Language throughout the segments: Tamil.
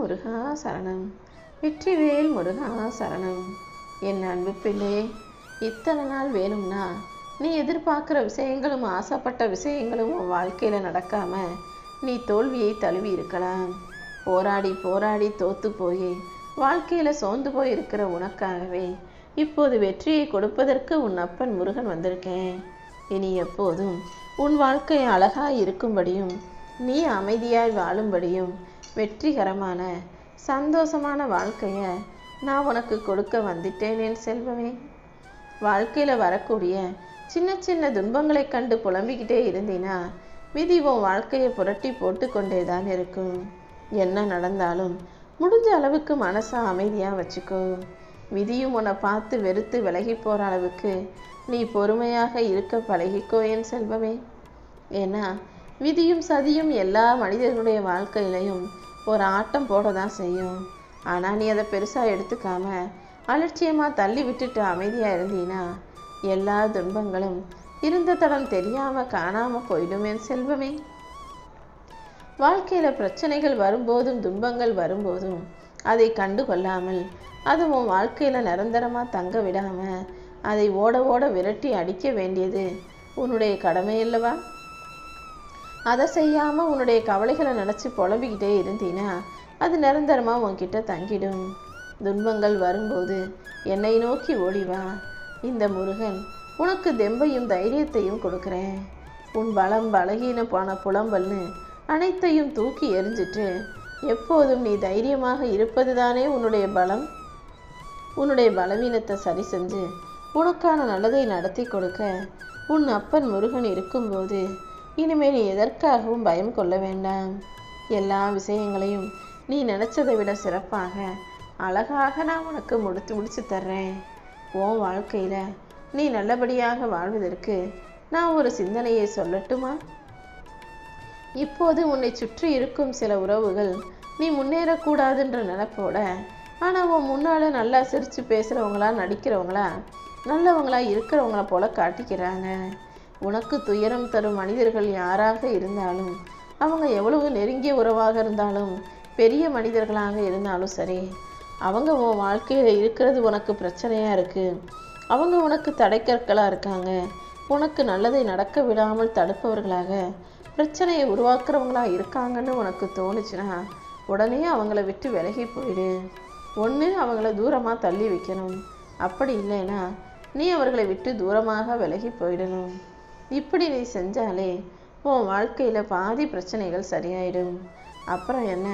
முருகா சரணம். வெற்றிவேல் முருகா சரணம். என் அன்பு பிள்ளை, இத்தனை நாள் வேணும்னா நீ எதிர்பார்க்குற விஷயங்களும் ஆசைப்பட்ட விஷயங்களும் உன் வாழ்க்கையில் நடக்காமல் நீ தோல்வியை தழுவி இருக்கலாம். போராடி போராடி தோற்று போய் வாழ்க்கையில் சோர்ந்து போய் இருக்கிற உனக்காகவே இப்போது வெற்றியை கொடுப்பதற்கு உன் அப்பன் முருகன் வந்திருக்கேன். இனி எப்போதும் உன் வாழ்க்கை அழகாய் இருக்கும்படியும் நீ அமைதியாய் வாழும்படியும் வெற்றிகரமான சந்தோஷமான வாழ்க்கையை நான் உனக்கு கொடுக்க வந்துட்டேன் என் செல்வமே. வாழ்க்கையில் வரக்கூடிய சின்ன சின்ன துன்பங்களை கண்டு புலம்பிக்கிட்டே இருந்தீனா விதி உன் வாழ்க்கையை புரட்டி போட்டு கொண்டே தான் இருக்கும். என்ன நடந்தாலும் முடிஞ்ச அளவுக்கு மனசை அமைதியாக வச்சுக்கோ. விதியும் உன்னை பார்த்து வெறுத்து விலகி போகிற அளவுக்கு நீ பொறுமையாக இருக்க பழகிக்கோ என் செல்வமே. ஏன்னா விதியும் சதியும் எல்லா மனிதர்களுடைய வாழ்க்கையிலையும் ஒரு ஆட்டம் போட தான் செய்யும். ஆனால் நீ அதை பெருசாக எடுத்துக்காம அலட்சியமாக தள்ளி விட்டுட்டு அமைதியாக இருந்தீன்னா எல்லா துன்பங்களும் இருந்த தடம் தெரியாமல் காணாமல் போயிடும் என் செல்வமே. வாழ்க்கையில் பிரச்சனைகள் வரும்போதும் துன்பங்கள் வரும்போதும் அதை கண்டு கொள்ளாமல் அது உன் வாழ்க்கையில் நிரந்தரமாக தங்க விடாமல் அதை ஓட ஓட விரட்டி அடிக்க வேண்டியது உன்னுடைய கடமை அல்லவா? அதை செய்யாமல் உன்னுடைய கவலைகளை நினச்சி புலம்பிக்கிட்டே இருந்தீன்னா அது நிரந்தரமாக உன்கிட்ட தங்கிடும். துன்பங்கள் வரும்போது என்னை நோக்கி ஓடிவா. இந்த முருகன் உனக்கு தெம்பையும் தைரியத்தையும் கொடுக்குறேன். உன் பலம் பலகீன போன புலம்பல்னு அனைத்தையும் தூக்கி எறிஞ்சிட்டு எப்போதும் நீ தைரியமாக இருப்பது தானே உன்னுடைய பலம். உன்னுடைய பலவீனத்தை சரி செஞ்சு உனக்கான நல்லதை நடத்தி கொடுக்க உன் அப்பன் முருகன் இருக்கும்போது இனிமேல் நீ எதற்காகவும் பயம் கொள்ள வேண்டாம். எல்லா விஷயங்களையும் நீ நினச்சதை விட சிறப்பாக அழகாக நான் உனக்கு முடிச்சு தர்றேன். உன் வாழ்க்கையில் நீ நல்லபடியாக வாழ்வதற்கு நான் ஒரு சிந்தனையை சொல்லட்டுமா? இப்போது உன்னை சுற்றி இருக்கும் சில உறவுகள் நீ முன்னேறக்கூடாதுன்ற நினைப்போட ஆனால் உன் முன்னால் நல்லா சிரித்து பேசுகிறவங்களா நடிக்கிறவங்களா நல்லவங்களா இருக்கிறவங்கள போல காட்டிக்கிறாங்க. உனக்கு துயரம் தரும் மனிதர்கள் யாராக இருந்தாலும் அவங்க எவ்வளவு நெருங்கிய உறவாக இருந்தாலும் பெரிய மனிதர்களாக இருந்தாலும் சரி, அவங்க உன் வாழ்க்கையில் இருக்கிறது உனக்கு பிரச்சனையாக இருக்குது. அவங்க உனக்கு தடைக்கற்களாக இருக்காங்க. உனக்கு நல்லதை நடக்க விடாமல் தடுப்பவர்களாக பிரச்சனையை உருவாக்குறவங்களாக இருக்காங்கன்னு உனக்கு தோணுச்சுன்னா உடனே அவங்கள விட்டு விலகி போயிடு. ஒன்று அவங்கள தூரமாக தள்ளி வைக்கணும். அப்படி இல்லைன்னா நீ அவர்களை விட்டு தூரமாக விலகி போயிடணும். இப்படி நீ செஞ்சாலே உன் வாழ்க்கையில் பாதி பிரச்சனைகள் சரியாயிடும். அப்புறம் என்ன,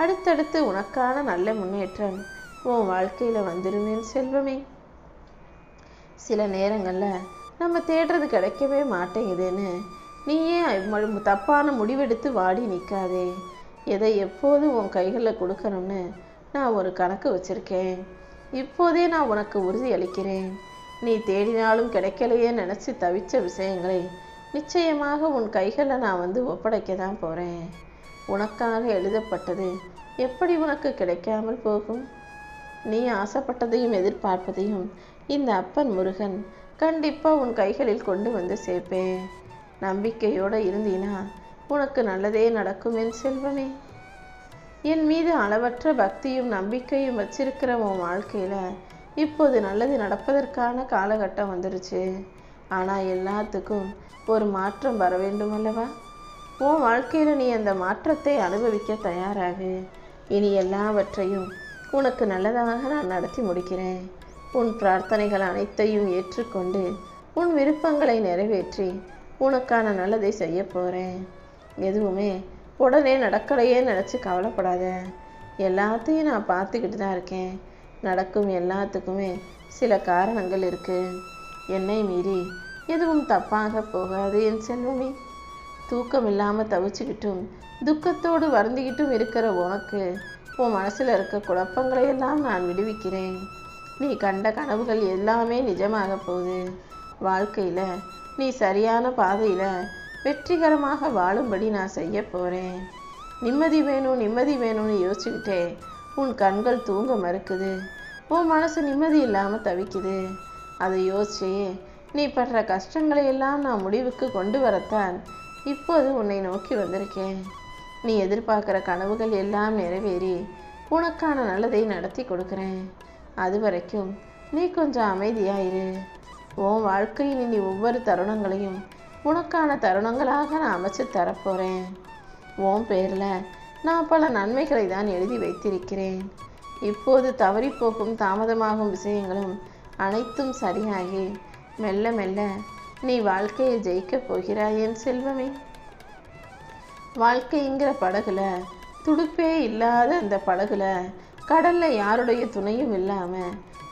அடுத்தடுத்து உனக்கான நல்ல முன்னேற்றம் உன் வாழ்க்கையில் வந்துடுவேன் செல்வமே. சில நேரங்களில் நம்ம தேடுறது கிடைக்கவே மாட்டேங்குதுன்னு நீயே தப்பான முடிவெடுத்து வாடி நிற்காதே. எதை எப்போது உன் கைகளில் கொடுக்கணும்னு நான் ஒரு கணக்கு வச்சுருக்கேன். இப்போதே நான் உனக்கு உறுதி அளிக்கிறேன். நீ தேடினாலும் கிடைக்கலையே நினச்சி தவிச்ச விஷயங்களை நிச்சயமாக உன் கைகளில் நான் ஒப்படைக்க தான் போகிறேன். உனக்காக எழுதப்பட்டது எப்படி உனக்கு கிடைக்காமல் போகும்? நீ ஆசைப்பட்டதையும் எதிர்பார்ப்பதையும் இந்த அப்பன் முருகன் கண்டிப்பாக உன் கைகளில் கொண்டு சேர்ப்பேன். நம்பிக்கையோடு இருந்தீனா உனக்கு நல்லதே நடக்கும் என் செல்வமே. என் மீது அளவற்ற பக்தியும் நம்பிக்கையும் வச்சிருக்கிற உன் வாழ்க்கையில் இப்போது நல்லது நடப்பதற்கான காலகட்டம் வந்துருச்சு. ஆனால் எல்லாத்துக்கும் ஒரு மாற்றம் வர வேண்டும் அல்லவா? உன் வாழ்க்கையில் நீ அந்த மாற்றத்தை அனுபவிக்க தயாராகு. இனி எல்லாவற்றையும் உனக்கு நல்லதாக நான் நடத்தி முடிக்கிறேன். உன் பிரார்த்தனைகள் அனைத்தையும் ஏற்றுக்கொண்டு உன் விருப்பங்களை நிறைவேற்றி உனக்கான நல்லதை செய்ய போகிறேன். எதுவுமே உடனே நடக்கலையே நினச்சி கவலைப்படாத. எல்லாத்தையும் நான் பார்த்துக்கிட்டு தான் இருக்கேன். நடக்கும் எல்லாத்துக்குமே சில காரணங்கள் இருக்குது. என்னை மீறி எதுவும் தப்பாக போகாது என் செல்வமே. தூக்கம் இல்லாமல் தவிச்சுக்கிட்டும் துக்கத்தோடு வருந்திக்கிட்டும் இருக்கிற உனக்கு உன் மனசில் இருக்க குழப்பங்களையெல்லாம் நான் விடுவிக்கிறேன். நீ கண்ட கனவுகள் எல்லாமே நிஜமாக போகுது. வாழ்க்கையில் நீ சரியான பாதையில் வெற்றிகரமாக வாழும்படி நான் செய்ய போகிறேன். நிம்மதி வேணும் நிம்மதி வேணும்னு யோசிச்சுக்கிட்டே உன் கண்கள் தூங்க மறுக்குது. உன் மனசு நிம்மதி இல்லாமல் தவிக்குது. அதை யோசிச்சே நீ படுற கஷ்டங்களை எல்லாம் நான் முடிவுக்கு கொண்டு வரத்தான் இப்போது உன்னை நோக்கி வந்திருக்கேன். நீ எதிர்பார்க்குற கனவுகள் எல்லாம் நிறைவேறி உனக்கான நல்லதை நடத்தி கொடுக்குறேன். அது வரைக்கும் நீ கொஞ்சம் அமைதியாயிரு. உன் வாழ்க்கையில் இனி ஒவ்வொரு தருணங்களையும் உனக்கான தருணங்களாக நான் அமைச்சு தரப்போகிறேன். உன் பேரில் நான் பல நன்மைகளை தான் எழுதி வைத்திருக்கிறேன். இப்போது தவறிப்போக்கும் தாமதமாகும் விஷயங்களும் அனைத்தும் சரியாகி மெல்ல மெல்ல நீ வாழ்க்கையை ஜெயிக்கப் போகிறாய் என் செல்வமே. வாழ்க்கைங்கிற படகுல, துடுப்பே இல்லாத அந்த படகுல, கடல்ல யாருடைய துணையும் இல்லாம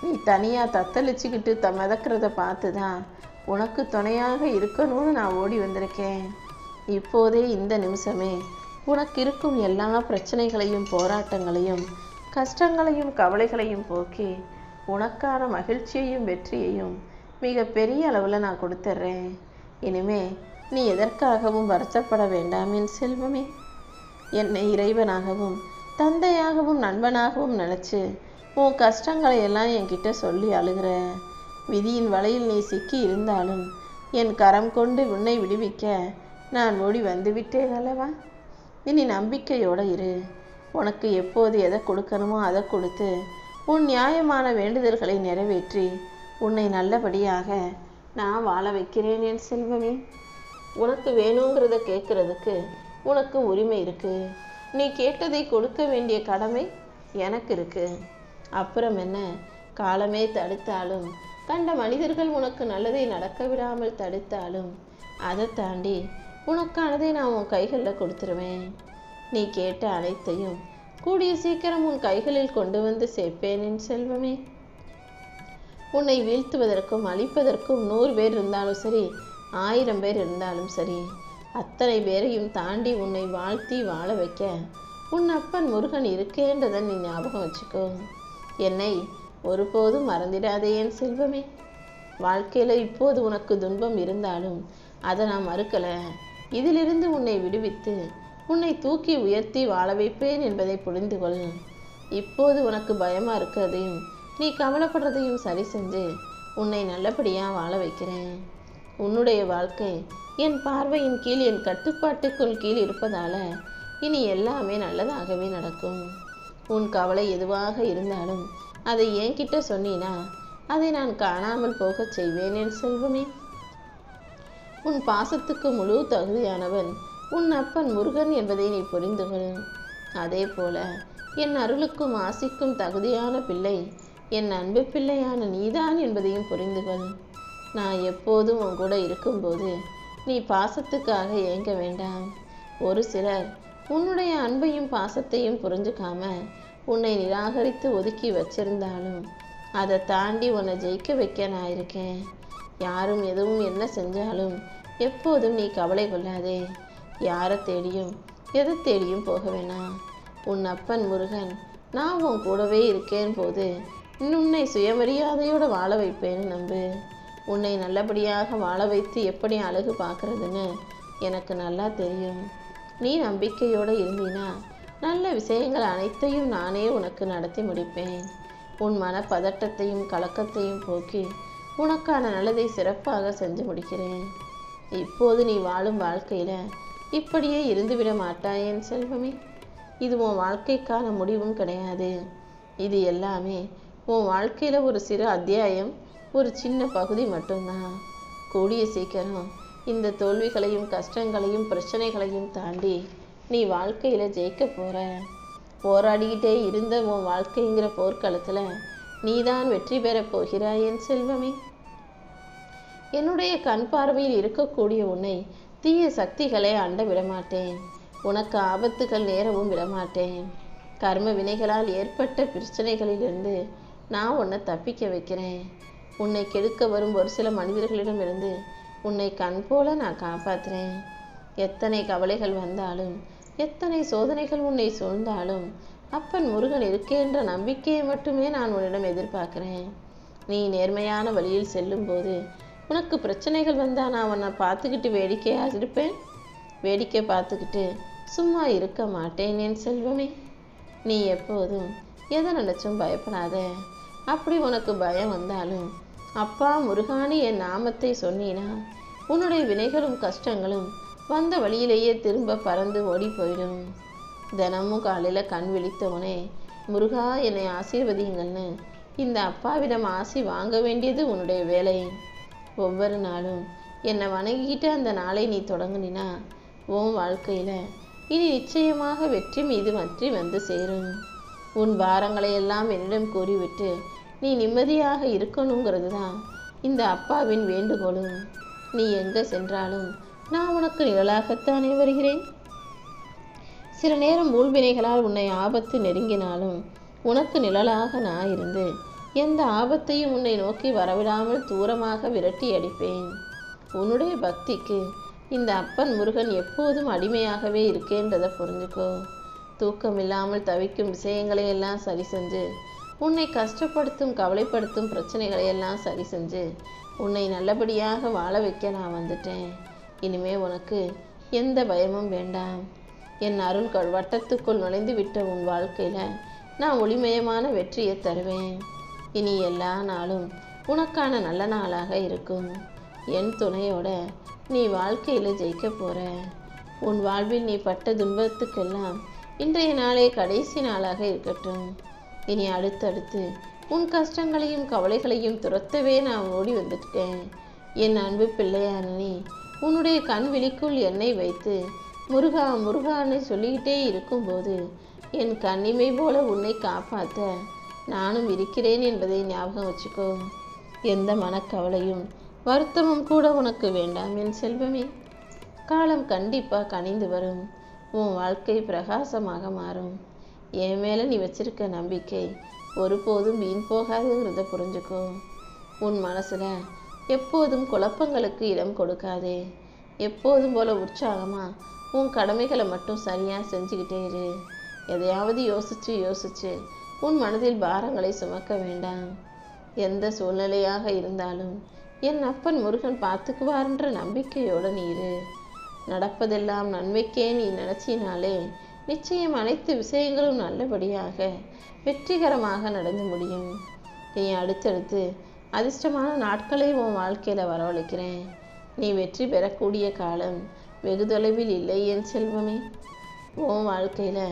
நீ தனியா தத்தளிச்சுக்கிட்டு மிதக்கிறத பார்த்து தான் உனக்கு துணையாக இருக்கணும்னு நான் ஓடி வந்திருக்கேன். இப்போதே இந்த நிமிஷமே உனக்கு இருக்கும் எல்லா பிரச்சனைகளையும் போராட்டங்களையும் கஷ்டங்களையும் கவலைகளையும் போக்கி உனக்கான மகிழ்ச்சியையும் வெற்றியையும் மிக பெரிய அளவில் நான் கொடுத்துட்றேன். இனிமே நீ எதற்காகவும் வருத்தப்பட வேண்டாம் என் செல்வமே. என்னை இறைவனாகவும் தந்தையாகவும் நண்பனாகவும் நினச்சி உன் கஷ்டங்களை எல்லாம் என்கிட்ட சொல்லி அழுகிற. விதியின் வலையில் நீ சிக்கி இருந்தாலும் என் கரம் கொண்டு உன்னை விடுவிக்க நான் ஓடி வந்து விட்டேன் அல்லவா. இனி நம்பிக்கையோடு இரு. உனக்கு எப்போது எதை கொடுக்கணுமோ அதை கொடுத்து உன் நியாயமான வேண்டுதல்களை நிறைவேற்றி உன்னை நல்லபடியாக நான் வாழ வைக்கிறேன் என் செல்வமே. உனக்கு வேணுங்கிறத கேட்கறதுக்கு உனக்கு உரிமை இருக்கு. நீ கேட்டதை கொடுக்க வேண்டிய கடமை எனக்கு இருக்கு. அப்புறம் என்ன, காலமே தடுத்தாலும் கண்ட மனிதர்கள் உனக்கு நல்லதை நடக்க விடாமல் தடுத்தாலும் அதை தாண்டி உனக்கானதை நான் உன் கைகளில் கொடுத்துருவேன். நீ கேட்ட அனைத்தையும் கூடிய சீக்கிரம் உன் கைகளில் கொண்டு வந்து சேர்ப்பேன் என் செல்வமே. உன்னை வீழ்த்துவதற்கும் அழிப்பதற்கும் 100 பேர் இருந்தாலும் சரி, 1000 பேர் இருந்தாலும் சரி, அத்தனை பேரையும் தாண்டி உன்னை வாழ்த்தி வாழ வைக்க உன் அப்பன் முருகன் இருக்கேன்றதை நீ ஞாபகம் வச்சுக்கோ. என்னை ஒருபோதும் மறந்திடாதே என் செல்வமே. வாழ்க்கையில் இப்போது உனக்கு துன்பம் இருந்தாலும் அதை நான் மறுக்கலை. இதிலிருந்து உன்னை விடுவித்து உன்னை தூக்கி உயர்த்தி வாழ வைப்பேன் என்பதை புரிந்து கொள். இப்போது உனக்கு பயமாக இருக்கிறதையும் நீ கவலைப்படுறதையும் சரி செஞ்சு உன்னை நல்லபடியாக வாழ வைக்கிறேன். உன்னுடைய வாழ்க்கை என் பார்வையின் கீழ், என் கட்டுப்பாட்டுக்குள் கீழ் இருப்பதால் இனி எல்லாமே நல்லதாகவே நடக்கும். உன் கவலை எதுவாக இருந்தாலும் அதை என்கிட்ட சொன்னீனா அதை நான் காணாமல் போகச் செய்வேன் என் செல்வமே. உன் பாசத்துக்கு முழு தகுதியானவன் உன் அப்பன் முருகன் என்பதை நீ புரிந்து கொள். அதே போல என் அருளுக்கும் ஆசிக்கும் தகுதியான பிள்ளை என் அன்பு பிள்ளையான நீதான் என்பதையும் புரிந்து கொள். நான் எப்போதும் உன் கூட இருக்கும்போது நீ பாசத்துக்காக ஏங்க வேண்டாம். ஒரு சிலர் உன்னுடைய அன்பையும் பாசத்தையும் புரிஞ்சுக்காம உன்னை நிராகரித்து ஒதுக்கி வச்சிருந்தாலும் அதை தாண்டி உன்னை ஜெயிக்க வைக்க நான் இருக்கேன். யாரும் எதுவும் என்ன செஞ்சாலும் எப்போதும் நீ கவலை கொள்ளாதே. யாரை தேடியும் எதை தேடியும் போக வேணாம். உன் அப்பன் முருகன் நான் உன் கூடவே இருக்கேன் போது உன்னை சுயமரியாதையோடு வாழ வைப்பேன்னு நம்பு. உன்னை நல்லபடியாக வாழ வைத்து எப்படி அழகு பார்க்குறதுன்னு எனக்கு நல்லா தெரியும். நீ நம்பிக்கையோடு இருந்தீனா நல்ல விஷயங்கள் அனைத்தையும் நானே உனக்கு நடத்தி முடிப்பேன். உன் மனப்பதட்டத்தையும் கலக்கத்தையும் போக்கி உனக்கான நல்லதை சிறப்பாக செஞ்சு முடிக்கிறேன். இப்போது நீ வாழும் வாழ்க்கையில் இப்படியே இருந்துவிட மாட்டாய் என் செல்வமே. இது உன் வாழ்க்கைக்கான முடிவும் கிடையாது. இது எல்லாமே உன் வாழ்க்கையில் ஒரு சிறு அத்தியாயம், ஒரு சின்ன பகுதி மட்டும்தான். கூடிய சீக்கிரம் இந்த தோல்விகளையும் கஷ்டங்களையும் பிரச்சனைகளையும் தாண்டி நீ வாழ்க்கையில் ஜெயிக்க போகிற. போராடிக்கிட்டே இருந்த உன் வாழ்க்கைங்கிற போர்க்களத்தில் நீதான் வெற்றி பெறப் போகிறாய் என் செல்வமே. என்னுடைய கண் பார்வையில் இருக்கக்கூடிய உன்னை தீய சக்திகளை அண்ட விடமாட்டேன். உனக்கு ஆபத்துகள் நேரவும் விடமாட்டேன். கர்ம வினைகளால் ஏற்பட்ட பிரச்சனைகளிலிருந்து நான் உன்னை தப்பிக்க வைக்கிறேன். உன்னை கெடுக்க வரும் ஒரு சில மனிதர்களிடமிருந்து உன்னை கண் போல நான் காப்பாற்றுறேன். எத்தனை கவலைகள் வந்தாலும் எத்தனை சோதனைகள் உன்னை சூழ்ந்தாலும் அப்பன் முருகன் இருக்கேன்ற நம்பிக்கையை மட்டுமே நான் உன்னிடம் எதிர்பார்க்கிறேன். நீ நேர்மையான வழியில் செல்லும்போது உனக்கு பிரச்சனைகள் வந்தால் நான் உன்னை பார்த்துக்கிட்டு வேடிக்கையாக இருப்பேன். வேடிக்கை பார்த்துக்கிட்டு சும்மா இருக்க மாட்டேன் என் செல்வமே. நீ எப்போதும் எதை நினச்சும் பயப்படாத. அப்படி உனக்கு பயம் வந்தாலும் அப்பா முருகானி என் நாமத்தை சொன்னீனா உன்னுடைய வினைகளும் கஷ்டங்களும் வந்த வழியிலேயே திரும்ப பறந்து ஓடி போயிடும். தினமும் காலையில் கண் விழித்தவனே முருகா என்னை ஆசீர்வதிங்கள்னு இந்த அப்பாவிடம் ஆசி வாங்க வேண்டியது உன்னுடைய வேலை. ஒவ்வொரு நாளும் என்னை வணங்கிக்கிட்டு அந்த நாளை நீ தொடங்குனினா உன் வாழ்க்கையில் இனி நிச்சயமாக வெற்றி மீது வெற்றி வந்து சேரும். உன் பாரங்களை எல்லாம் என்னிடம் கூறிவிட்டு நீ நிம்மதியாக இருக்கணுங்கிறது தான் இந்த அப்பாவின் வேண்டுகோளும். நீ எங்கே சென்றாலும் நான் உனக்கு நிழலாகத்தானே வருகிறேன். சில நேரம் ஊழ்வினைகளால் உன்னை ஆபத்து நெருங்கினாலும் உனக்கு நிழலாக நான் இருந்து எந்த ஆபத்தையும் உன்னை நோக்கி வரவிடாமல் தூரமாக விரட்டி அடிப்பேன். உன்னுடைய பக்திக்கு இந்த அப்பன் முருகன் எப்போதும் அடிமையாகவே இருக்கேன்றதை புரிஞ்சுக்கோ. தூக்கம் இல்லாமல் தவிக்கும் விஷயங்களை எல்லாம் சரி செஞ்சு, உன்னை கஷ்டப்படுத்தும் கவலைப்படுத்தும் பிரச்சனைகளை எல்லாம் சரி செஞ்சு உன்னை நல்லபடியாக வாழ வைக்க நான் வந்துட்டேன். இனிமே உனக்கு எந்த பயமும் வேண்டாம். என் அருள் வட்டத்துக்குள் நுழைந்து விட்ட உன் வாழ்க்கையில் நான் ஒளிமயமான வெற்றியை தருவேன். இனி எல்லா நாளும் உனக்கான நல்ல நாளாக இருக்கும். என் துணையோட நீ வாழ்க்கையில் ஜெயிக்க போற. உன் வாழ்வில் நீ பட்ட துன்பத்துக்கெல்லாம் இன்றைய நாளே கடைசி நாளாக இருக்கட்டும். இனி அடுத்தடுத்து உன் கஷ்டங்களையும் கவலைகளையும் துரத்தவே நான் ஓடி வந்துட்டேன். என் அன்பு பிள்ளையான நீ உன்னுடைய கண் விழிக்குள் என்னை வைத்து முருகா முருகான்னு சொல்லிக்கிட்டே இருக்கும்போது என் கண்ணிமை போல உன்னை காப்பாற்ற நானும் இருக்கிறேன் என்பதை ஞாபகம் வச்சுக்கோ. எந்த மனக்கவலையும் வருத்தமும் கூட உனக்கு வேண்டாம் என் செல்வமே. காலம் கண்டிப்பாக கனிந்து வரும். உன் வாழ்க்கை பிரகாசமாக மாறும். என் மேலே நீ வச்சிருக்க நம்பிக்கை ஒருபோதும் வீண் போகாதுங்கிறத புரிஞ்சுக்கோ. உன் மனசில் எப்போதும் குழப்பங்களுக்கு இடம் கொடுக்காதே. எப்போதும் போல உற்சாகமாக உன் கடமைகளை மட்டும் சரியாக செஞ்சுக்கிட்டே இரு. எதையாவது யோசிச்சு உன் மனதில் பாரங்களை சுமக்க வேண்டாம். எந்த சூழ்நிலையாக இருந்தாலும் என் அப்பன் முருகன் பார்த்துக்குவார்ன்ற நம்பிக்கையோடு நீ இரு. நடப்பதெல்லாம் நன்மைக்கே நீ நினச்சினாலே நிச்சயம் அனைத்து விஷயங்களும் நல்லபடியாக வெற்றிகரமாக நடந்து முடியும். நீ அடுத்தடுத்து அதிர்ஷ்டமான நாட்களை உன் வாழ்க்கையில் வரவழைக்கிறேன். நீ வெற்றி பெறக்கூடிய காலம் வெகு தொலைவில் இல்லை என் செல்வமே. உன் வாழ்க்கையில்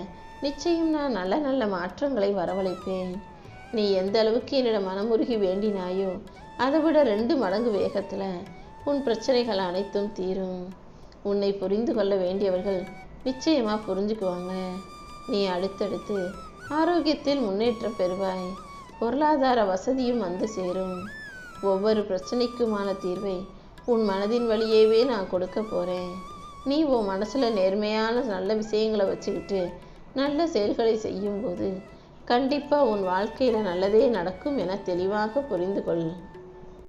நிச்சயம் நான் நல்ல நல்ல மாற்றங்களை வரவழைப்பேன். நீ எந்த அளவுக்கு என்னிடம் மனமுருகி வேண்டினாயோ அதை விட 2 மடங்கு வேகத்தில் உன் பிரச்சனைகள் அனைத்தும் தீரும். உன்னை புரிந்து கொள்ள வேண்டியவர்கள் நிச்சயமாக புரிஞ்சுக்குவாங்க. நீ அடுத்தடுத்து ஆரோக்கியத்தில் முன்னேற்றம் பெறுவாய். பொருளாதார வசதியும் வந்து சேரும். ஒவ்வொரு பிரச்சனைக்குமான தீர்வை உன் மனதின் வழியவே நான் கொடுக்க போகிறேன். நீ உன் மனசில் நேர்மையான நல்ல விஷயங்களை வச்சுக்கிட்டு நல்ல செயல்களை செய்யும்போது கண்டிப்பாக உன் வாழ்க்கையில் நல்லதே நடக்கும் என தெளிவாக புரிந்து கொள்.